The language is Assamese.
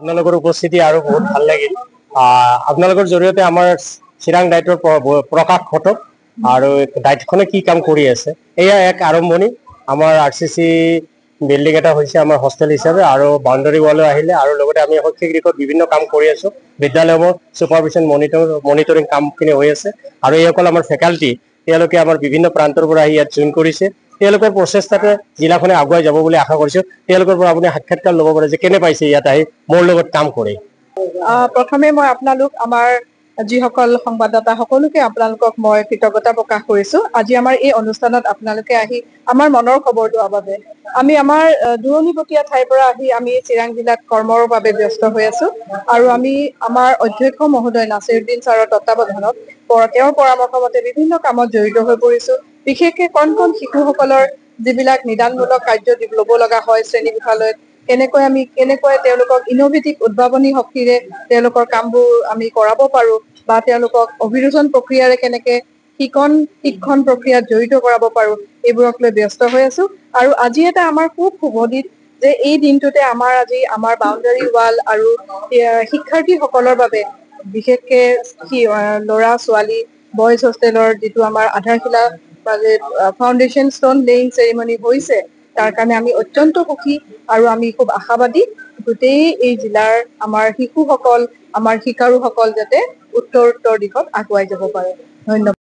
আপোনালোকৰ উপস্থিতি আৰু বহুত ভাল লাগিল। আপোনালোকৰ জৰিয়তে আমাৰ চিৰাং ডাইটৰ প্ৰকাশ ঘটক আৰু ডাইটখনে কি কাম কৰি আছে এয়া এক আৰম্ভণি। আমাৰ RCC বিল্ডিং এটা হৈছে আমাৰ হোষ্টেল হিচাপে আৰু বাউণ্ডাৰী ৱালো আহিলে আৰু লগতে আমি শৈক্ষিক দিশত বিভিন্ন কাম কৰি আছো। বিদ্যালয়সমূহ ছুপাৰভিছন মনিটৰিং কামখিনি হৈ আছে আৰু এইসকল আমাৰ ফেকাল্টি তেওঁলোকে আমাৰ বিভিন্ন প্ৰান্তৰ পৰা আহি ইয়াত জইন কৰিছে। তেওঁলোকৰ প্ৰচেষ্টাতে জিলাখনে আগুৱাই যাব বুলি আশা কৰিছো। তেওঁলোকৰ পৰা আপুনি সাক্ষাৎকাৰ ল'ব পাৰে যে কেনে পাইছে ইয়াত আহি মোৰ লগত কাম কৰি। প্ৰথমে মই আপোনালোক আমাৰ যিসকল সংবাদদাতা সকলোকে আপোনালোকক মই কৃতজ্ঞতা প্ৰকাশ কৰিছো। আজি আমাৰ এই অনুষ্ঠানত আপোনালোকে আহি আমাৰ মনৰ খবৰ লোৱাৰ বাবে। আমি আমাৰ দূৰণিবতীয়া ঠাইৰ পৰা আহি আমি চিৰাং জিলাত কৰ্মৰ বাবে ব্যস্ত হৈ আছো আৰু আমি আমাৰ অধ্যক্ষ মহোদয় নাছিৰুদ্দিন ছাৰৰ তত্বাৱধানত তেওঁৰ পৰামৰ্শ মতে বিভিন্ন কামত জড়িত হৈ পৰিছো। বিশেষকে কণ কণ শিশুসকলৰ যিবিলাক নিদানমূলক কাৰ্য ল'ব লগা হয় শ্ৰেণীকোঠালৈ, কেনেকৈ তেওঁলোকক ইনোভেটিভ উদ্ভাৱনী শক্তিৰে তেওঁলোকৰ কামবোৰ আমি কৰাব পাৰো বা তেওঁলোকক অভিযোজন প্ৰক্ৰিয়াৰে কেনেকে শিক্ষণ প্ৰক্ৰিয়াত জড়িত কৰাব পাৰো, এইবোৰক লৈ ব্যস্ত হৈ আছো। আৰু আজি এটা আমাৰ খুব শুভ দিন যে এই দিনটোতে আমাৰ বাউণ্ডাৰী ৱাল আৰু শিক্ষাৰ্থীসকলৰ বাবে বিশেষকে ল'ৰা ছোৱালী বইজ হোষ্টেলৰ যিটো আমাৰ আধাৰশিলা ফাউণ্ডেশ্যন ষ্টন লেইং চেৰিমনী হৈছে, তাৰ কাৰণে আমি অত্যন্ত সুখী আৰু আমি খুব আশাবাদী গোটেই এই জিলাৰ আমাৰ শিশুসকল, আমাৰ শিকাৰুসকল যাতে উত্তৰ দিশত আগুৱাই যাব পাৰে। ধন্যবাদ।